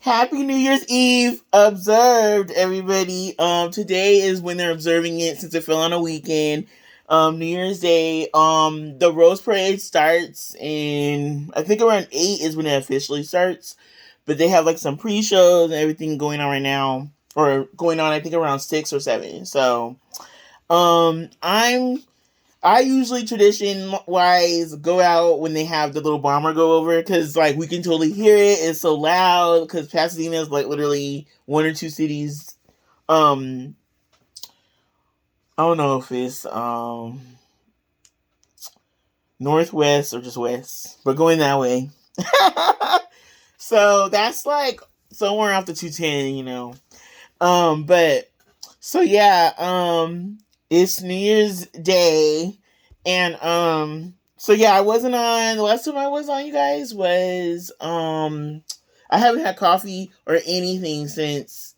Happy New Year's Eve observed, everybody. Today is when they're observing it since it fell on a weekend. New Year's Day. The Rose Parade starts in I think around 8 is when it officially starts. But they have like some pre-shows and everything going on right now. Or going on I think around 6 or 7. So I usually tradition wise go out when they have the little bomber go over because like we can totally hear it. It's so loud because Pasadena is like literally one or two cities. Um, I don't know if it's northwest or just west, but going that way. So that's like somewhere off the 210. But so yeah, it's New Year's Day, and so yeah, I wasn't on. The last time I was on, you guys, was I haven't had coffee or anything since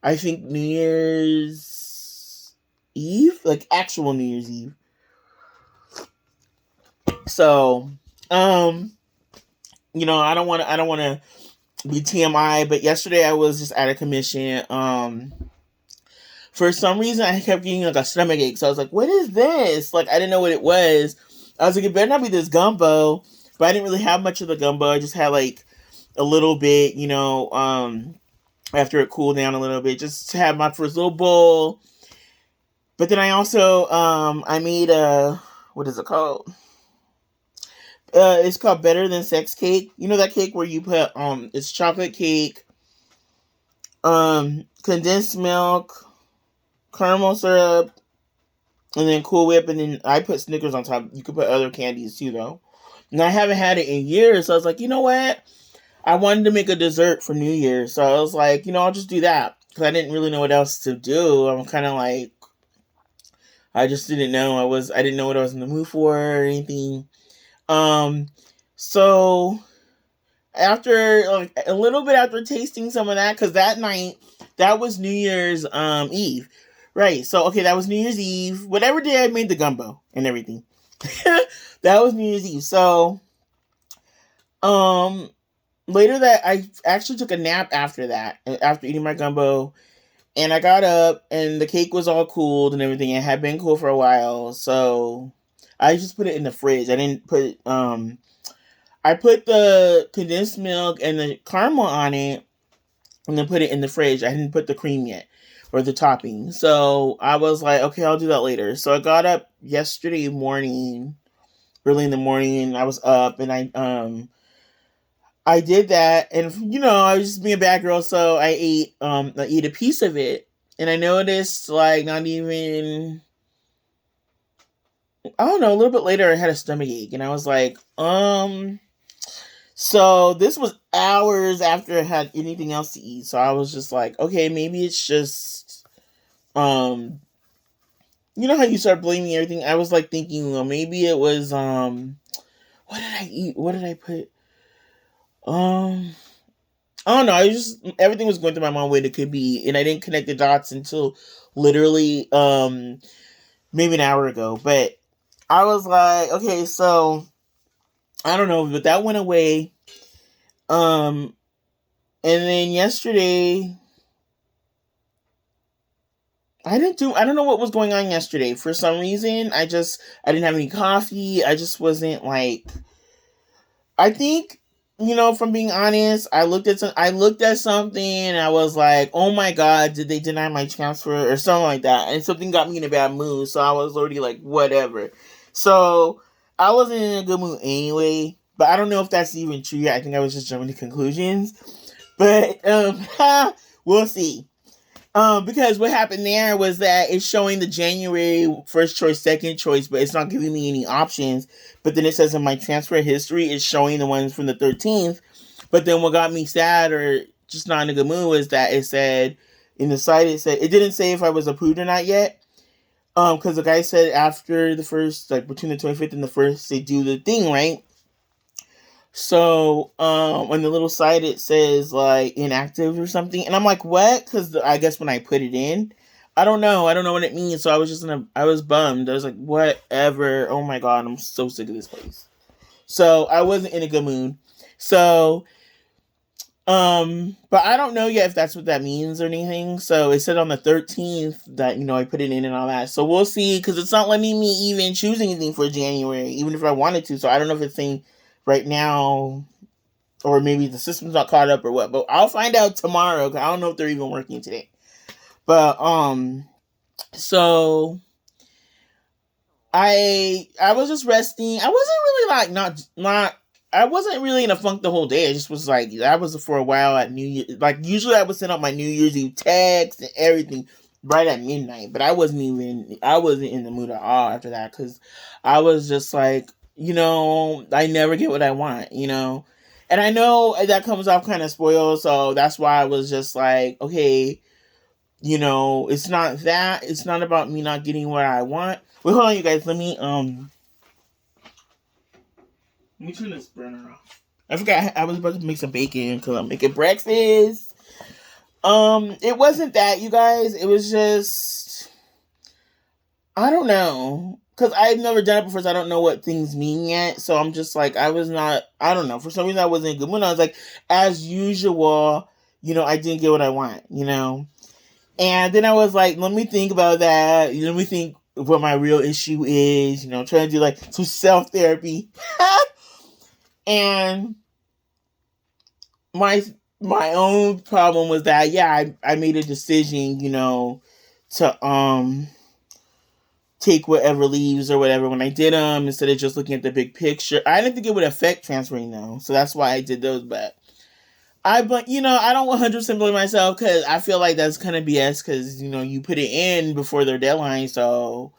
I think New Year's Eve, like actual New Year's Eve. So, um, I don't want to be TMI, but yesterday I was just out of commission. For some reason, I kept getting like a stomach ache. So I was like, what is this? Like, I didn't know what it was. I was like, it better not be this gumbo. But I didn't really have much of the gumbo. I just had like a little bit, after it cooled down a little bit, just to have my first little bowl. But then I also, I made what is it called? It's called Better Than Sex Cake. You know that cake where you put, it's chocolate cake, condensed milk, caramel syrup, and then Cool Whip, and then I put Snickers on top. You could put other candies too, though. And I haven't had it in years, so I was like, you know what? I wanted to make a dessert for New Year's, so I was like, I'll just do that because I didn't really know what else to do. I'm kind of like, I just didn't know. I didn't know what I was in the mood for or anything. So after like a little bit after tasting some of that, because that night that was New Year's Eve. Right. So okay, that was New Year's Eve. Whatever day I made the gumbo and everything. That was New Year's Eve. So later that I actually took a nap after that, after eating my gumbo. And I got up and the cake was all cooled and everything. It had been cool for a while. So I just put it in the fridge. I didn't put I put the condensed milk and the caramel on it and then put it in the fridge. I didn't put the cream yet or the topping. So I was like, okay, I'll do that later. So I got up yesterday morning, early in the morning, and I was up and I did that, and I was just being a bad girl, so I ate a piece of it, and I noticed like not even, I don't know, a little bit later I had a stomach ache, and I was like, so this was hours after I had anything else to eat, so I was just like, okay, maybe it's just, you know how you start blaming everything. I was like thinking, well, maybe it was, what did I eat? What did I put? I don't know. I just everything was going through my mind where it could be, and I didn't connect the dots until literally maybe an hour ago. But I was like, okay, so I don't know, but that went away. Um, and then yesterday, I don't know what was going on yesterday. For some reason, I didn't have any coffee. I just wasn't like, I think, from being honest, I looked at something and I was like, oh my god, did they deny my transfer or something like that? And something got me in a bad mood, so I was already like, whatever. So I wasn't in a good mood anyway. But I don't know if that's even true yet. I think I was just jumping to conclusions. But we'll see. Because what happened there was that it's showing the January first choice, second choice, but it's not giving me any options. But then it says in my transfer history, it's showing the ones from the 13th. But then what got me sad or just not in a good mood was that it said in the site, it didn't say if I was approved or not yet. Because the guy said after the first, like between the 25th and the first, they do the thing, right? So, on the little site it says like inactive or something, and I'm like, what? Because I guess when I put it in, I don't know what it means. So I was bummed. I was like, whatever. Oh my god, I'm so sick of this place. So I wasn't in a good mood. So But I don't know yet if that's what that means or anything. So it said on the 13th that, I put it in and all that. So we'll see, because it's not letting me even choose anything for January, even if I wanted to. So I don't know if it's saying right now, or maybe the system's not caught up or what. But I'll find out tomorrow, because I don't know if they're even working today. But, so I was just resting. I wasn't really like not I wasn't really in a funk the whole day. I just was like, I was for a while at New Year. Like, usually I would send out my New Year's Eve text and everything right at midnight. But I wasn't in the mood at all after that, because I was just like, I never get what I want, And I know that comes off kind of spoiled, so that's why I was just like, okay, it's not that. It's not about me not getting what I want. Wait, hold on, you guys. Let me turn this burner off. I forgot I was about to make some bacon because I'm making breakfast. It wasn't that, you guys. It was just, I don't know, because I've never done it before, so I don't know what things mean yet. So I'm just like, I don't know. For some reason, I wasn't in a good mood. I was like, as usual, I didn't get what I want, And then I was like, let me think about that. Let me think what my real issue is. Trying to do like some self therapy. And my own problem was that, yeah, I made a decision, to take whatever leaves or whatever when I did them, instead of just looking at the big picture. I didn't think it would affect transferring though, so that's why I did those. But I don't 100% blame myself, because I feel like that's kind of BS, because you put it in before their deadline. So,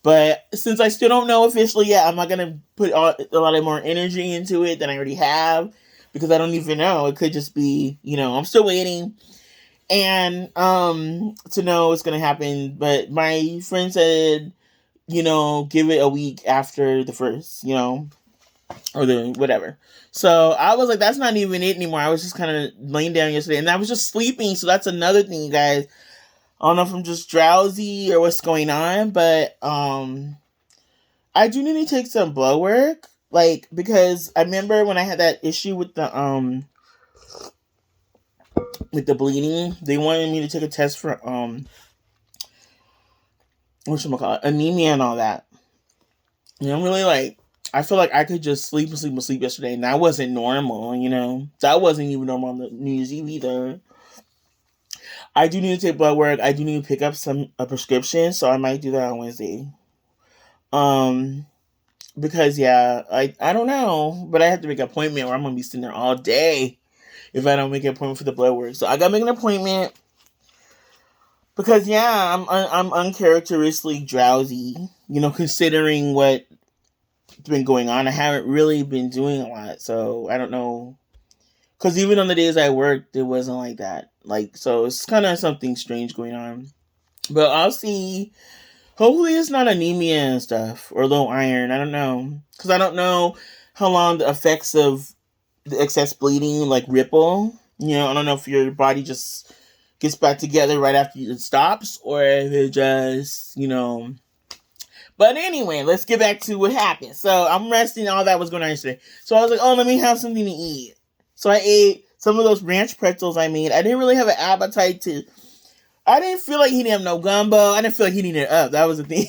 but since I still don't know officially yet, I'm not gonna put a lot of more energy into it than I already have, because I don't even know. It could just be, I'm still waiting, and to know what's gonna happen. But my friend said, give it a week after the first, or the whatever. So I was like, that's not even it anymore. I was just kind of laying down yesterday, and I was just sleeping. So that's another thing, you guys. I don't know if I'm just drowsy or what's going on, but I do need to take some blood work, like, because I remember when I had that issue with the bleeding, they wanted me to take a test for whatchamacallit, anemia and all that. And I'm really like, I feel like I could just sleep and sleep and sleep yesterday, and that wasn't normal, That wasn't even normal on the New Year's Eve either. I do need to take blood work. I do need to pick up a prescription, so I might do that on Wednesday. Because yeah, I don't know, but I have to make an appointment, or I'm gonna be sitting there all day if I don't make an appointment for the blood work. So I gotta make an appointment, because yeah, I'm uncharacteristically drowsy. Considering what's been going on, I haven't really been doing a lot, so I don't know. Because even on the days I worked, it wasn't like that. Like, so it's kind of something strange going on. But I'll see. Hopefully it's not anemia and stuff, or low iron. I don't know. Because I don't know how long the effects of the excess bleeding, like, ripple. I don't know if your body just gets back together right after it stops, or if it just, But anyway, let's get back to what happened. So I'm resting. All that was going on yesterday. So I was like, oh, let me have something to eat. So I ate some of those ranch pretzels I made. I didn't really have an appetite to... I didn't feel like he didn't have no gumbo. I didn't feel like he needed it up. That was the thing.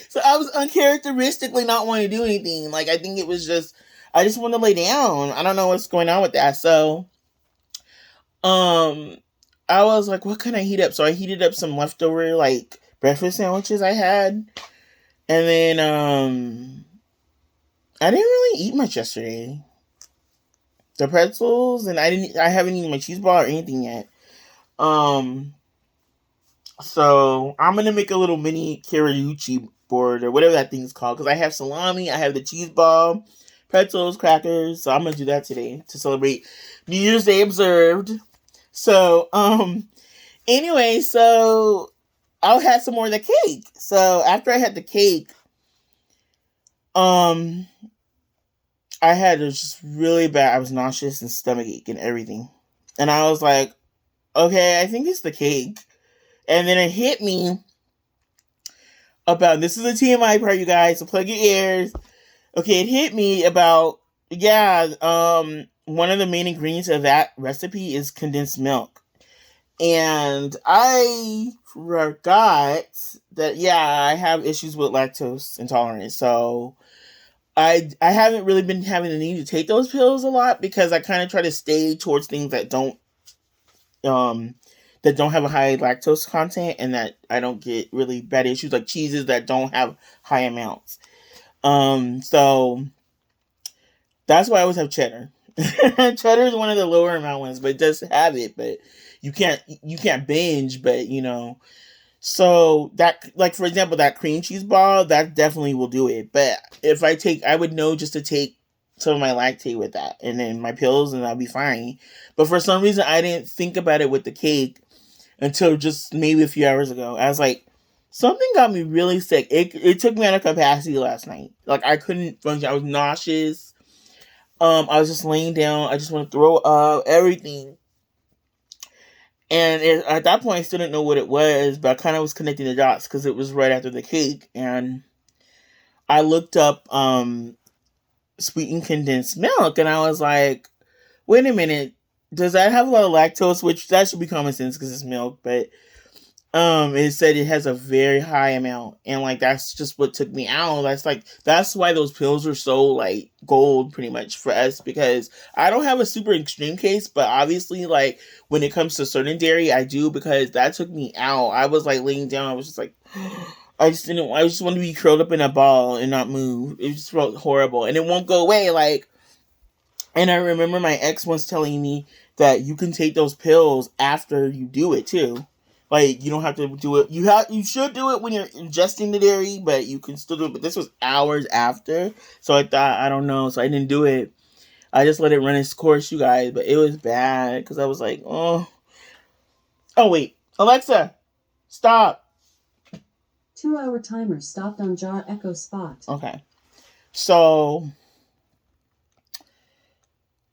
So I was uncharacteristically not wanting to do anything. Like, I think it was just... I just wanted to lay down. I don't know what's going on with that. So... I was like, what can I heat up? So I heated up some leftover, like, breakfast sandwiches I had. And then, I didn't really eat much yesterday. The pretzels, and I haven't eaten my cheese ball or anything yet. So I'm gonna make a little mini karaoke board, or whatever that thing's called, because I have salami, I have the cheese ball, pretzels, crackers. So I'm gonna do that today to celebrate New Year's Day observed. So, anyway, so I'll have some more of the cake. So after I had the cake, I had just really bad. I was nauseous and stomachache and everything. And I was like, okay, I think it's the cake. And then it hit me about, this is a TMI part, you guys, so plug your ears. Okay, it hit me about, yeah, one of the main ingredients of that recipe is condensed milk. And I forgot that, yeah, I have issues with lactose intolerance. So I haven't really been having the need to take those pills a lot because I kind of try to stay towards things um that don't have a high lactose content, and that I don't get really bad issues, like cheeses that don't have high amounts. So that's why I always have cheddar. Cheddar is one of the lower amount ones, but it does have it, but you can't binge, but so that, like, for example, that cream cheese ball, that definitely will do it. But if I would know just to take some of my lactate with that and then my pills, and I'll be fine. But for some reason I didn't think about it with the cake until just maybe a few hours ago. I was like, something got me really sick. It took me out of capacity last night. Like, I couldn't function. I was nauseous. I was just laying down. I just want to throw up everything. And at that point, I still didn't know what it was, but I kind of was connecting the dots because it was right after the cake. And I looked up sweetened condensed milk, and I was like, wait a minute, does that have a lot of lactose? Which that should be common sense because it's milk, but it said it has a very high amount, and like that's just what took me out. That's why those pills are so like gold pretty much for us, because I don't have a super extreme case, but obviously like when it comes to certain dairy I do, because that took me out. I was like laying down, I was just like I just want to be curled up in a ball and not move. It just felt horrible, and it won't go away. Like, and I remember my ex once telling me that you can take those pills after you do it too. Like, you don't have to do it. You should do it when you're ingesting the dairy, but you can still do it. But this was hours after, so I thought, I don't know, so I didn't do it. I just let it run its course, you guys. But it was bad because I was like, oh wait, Alexa, stop. 2-hour timer stopped on jar echo spot. Okay, so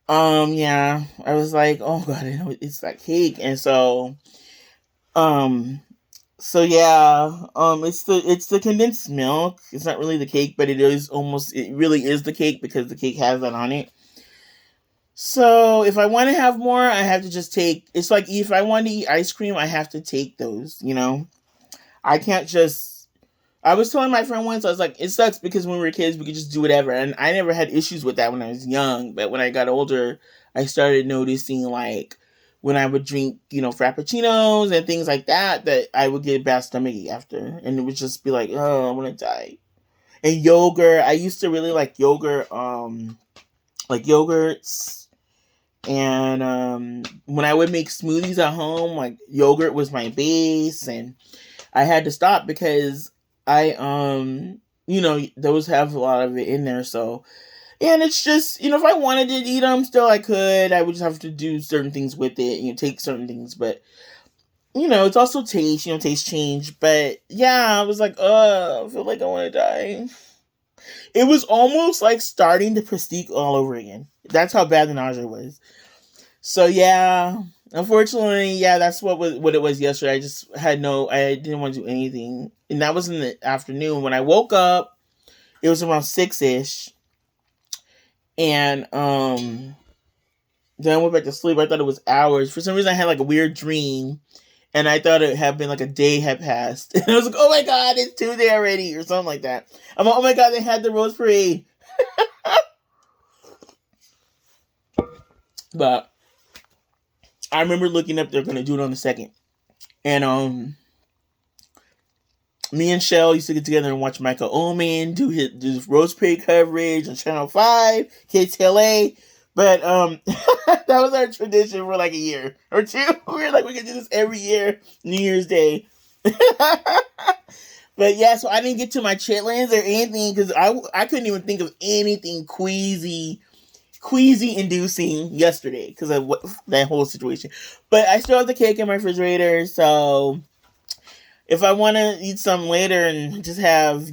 yeah, I was like, oh god, I know it's that cake, and um so yeah, it's the condensed milk. It's not really the cake, but it really is the cake because the cake has that on it. So if I want to have more, I have to just take. It's like if I want to eat ice cream, I have to take those. I can't just. I was telling my friend once, I was like, it sucks because when we were kids, we could just do whatever. And I never had issues with that when I was young. But when I got older, I started noticing, like, when I would drink, Frappuccinos and things like that, that I would get bad stomachache after. And it would just be like, oh, I want to die. And yogurt, I used to really like yogurt, like yogurts. And when I would make smoothies at home, like, yogurt was my base. And I had to stop because those have a lot of it in there. So, and it's just, if I wanted to eat them still, I could. I would just have to do certain things with it, take certain things. But, it's also taste, taste change. But yeah, I was like, I feel like I want to die. It was almost like starting the Prestige all over again. That's how bad the nausea was. So yeah, unfortunately, yeah, that's what it was yesterday. I didn't want to do anything, and that was in the afternoon. When I woke up, it was around 6ish, and then I went back to sleep. I thought it was hours. For some reason, I had like a weird dream, and I thought it had been like a day had passed. And I was like, oh my god, it's Tuesday already, or something like that. I'm like, oh my god, they had the Rose Parade. But I remember looking up, they're gonna do it on the 2nd. And me and Shell used to get together and watch Michael Oman do his Rose Parade coverage on Channel 5, KTLA. But that was our tradition for like a year or two. We were like, we could do this every year, New Year's Day. But yeah, so I didn't get to my chitlins or anything because I couldn't even think of anything queasy inducing yesterday because of that whole situation. But I still have the cake in my refrigerator, so if I want to eat some later and just have,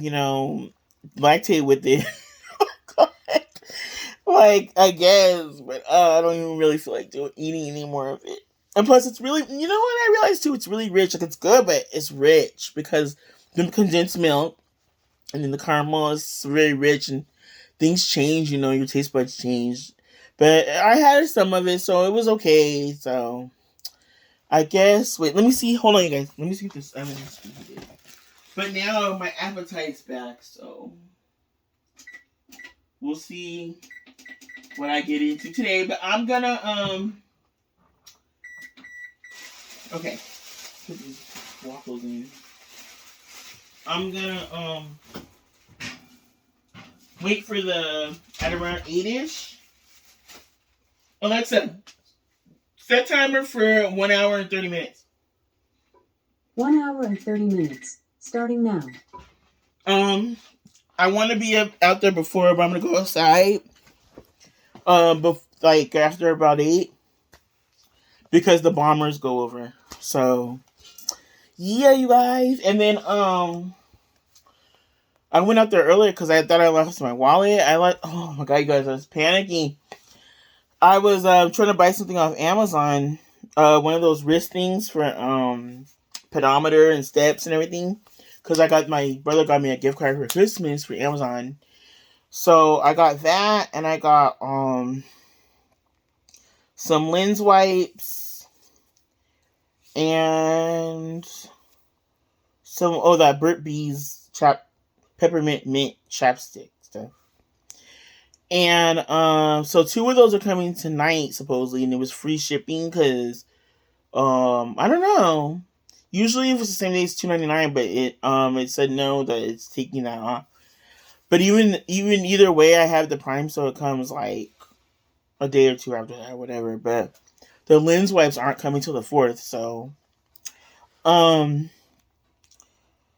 lactate with it, like, I guess, but I don't even really feel like eating any more of it. And plus, it's really, what I realized too, it's really rich. Like, it's good, but it's rich because the condensed milk and then the caramel is very rich, and things change, your taste buds change. But I had some of it, so it was okay. So I guess. Wait, let me see. Hold on, you guys. Let me see if this. I haven't it. But now my appetite's back, so we'll see what I get into today. But I'm gonna. Okay. Put these waffles in. I'm gonna wait for the at around 8ish. Alexa, set timer for 1 hour and 30 minutes. 1 hour and 30 minutes. Starting now. I want to be out there before, but I'm gonna go outside. Like after about 8, because the bombers go over. So yeah, you guys. And then I went out there earlier because I thought I lost my wallet. Oh my god, you guys, I was panicking. I was trying to buy something off Amazon, one of those wrist things for pedometer and steps and everything. Because my brother got me a gift card for Christmas for Amazon. So I got that, and I got some lens wipes and that Burt's Bees peppermint mint chapstick stuff. And so 2 of those are coming tonight supposedly, and it was free shipping because I don't know. Usually if it's the same day it's $2.99, but it said no, that it's taking that off. But even either way, I have the Prime, so it comes like a day or 2 after that, whatever. But the lens wipes aren't coming till the 4th, so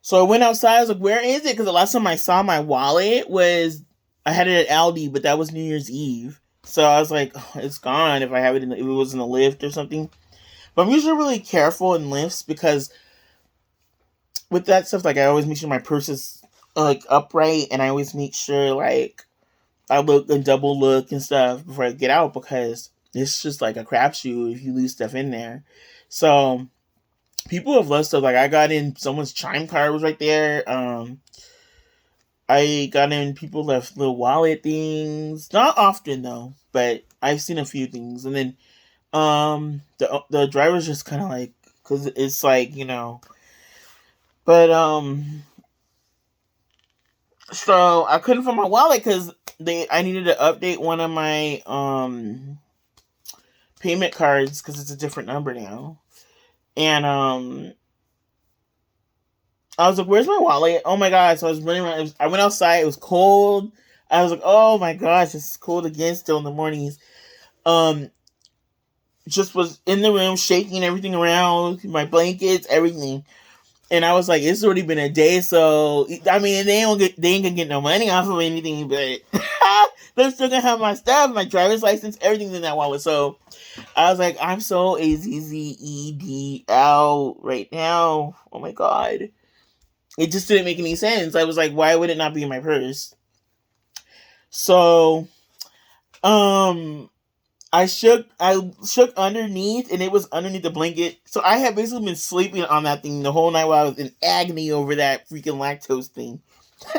so I went outside. I was like, "Where is it?" Because the last time I saw my wallet was I had it at Aldi, but that was New Year's Eve. So I was like, oh, "It's gone." If it was in a lift or something. But I'm usually really careful in lifts because with that stuff, like I always make sure my purse is like upright, and I always make sure like I look and double look and stuff before I get out, because it's just like a crapshoot if you lose stuff in there. So people have left stuff. Like I got in someone's chime card was right there. I got in people left little wallet things. Not often though, but I've seen a few things. And then the driver's just kind of like, because it's like, but so I couldn't find my wallet because I needed to update one of my payment cards because it's a different number now. And I was like, "Where's my wallet?" Oh my god! So I was running around. I went outside. It was cold. I was like, "Oh my gosh, it's cold again still in the mornings." Um, just was in the room shaking everything around, my blankets, everything. And I was like, "It's already been a day, so I mean, they ain't gonna get no money off of anything, but they're still gonna have my stuff, my driver's license, everything's in that wallet." So I was like, "I'm so AZZED out right now. Oh my god." It just didn't make any sense. I was like, why would it not be in my purse? So, I shook underneath, and it was underneath the blanket. So I had basically been sleeping on that thing the whole night while I was in agony over that freaking lactose thing. I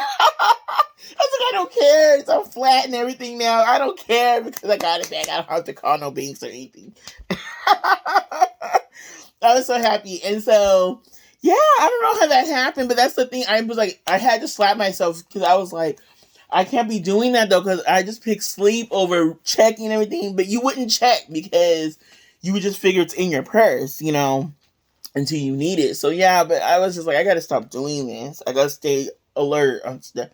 was like, I don't care. It's all flat and everything now. I don't care because I got it back. I don't have to call no banks or anything. I was so happy. And so, yeah, I don't know how that happened, but that's the thing. I was like, I had to slap myself because I was like, I can't be doing that though, because I just picked sleep over checking everything. But you wouldn't check because you would just figure it's in your purse, until you need it. So yeah, but I was just like, I gotta stop doing this. I gotta stay alert on stuff,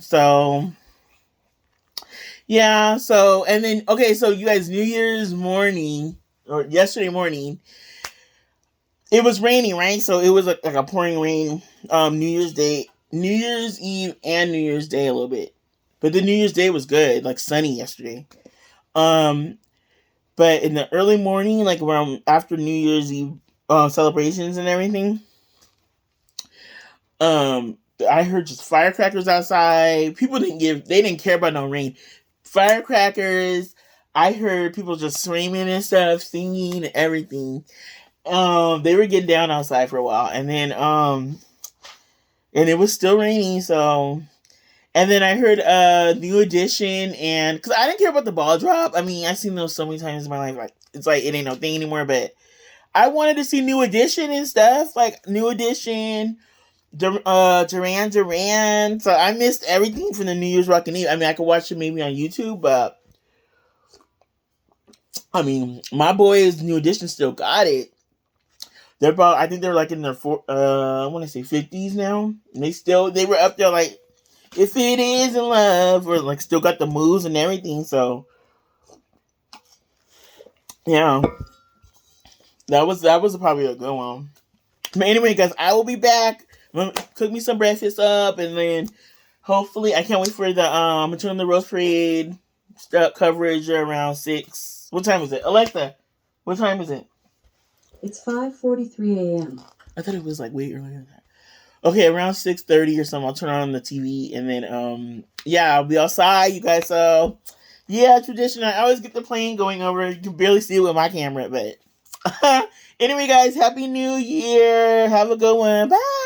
So yeah, so and then okay, so you guys, New Year's morning or yesterday morning, it was raining, right? So it was like a pouring rain. New Year's Day, New Year's Eve, and New Year's Day a little bit, but the New Year's Day was good, like sunny yesterday. But in the early morning, like around after New Year's Eve celebrations and everything, I heard just firecrackers outside. People they didn't care about no rain. Firecrackers. I heard people just screaming and stuff, singing and everything. They were getting down outside for a while, and then and it was still raining, so And then I heard New Edition, and because I didn't care about the ball drop. I mean, I've seen those so many times in my life, like it's like it ain't no thing anymore. But I wanted to see New Edition and stuff, like New Edition, Duran Duran. So I missed everything from the New Year's Rockin' Eve. I mean, I could watch it maybe on YouTube, but I mean, my boys New Edition still got it. They're about, I think they're like in their I want to say 50s now. And they were up there like, if it is in love, or like still got the moves and everything. So yeah, that was probably a good one. But anyway, guys, I will be back. I'm gonna cook me some breakfast up, and then hopefully I can't wait for the Turn the Rose Parade coverage around 6. What time is it, Alexa? What time is it? It's 5:43 a.m. I thought it was like way earlier than that. Okay, around 6:30 or something. I'll turn on the TV, and then yeah, I'll be outside, you guys. So yeah, tradition. I always get the plane going over. You can barely see it with my camera, but anyway, guys, Happy New Year. Have a good one. Bye.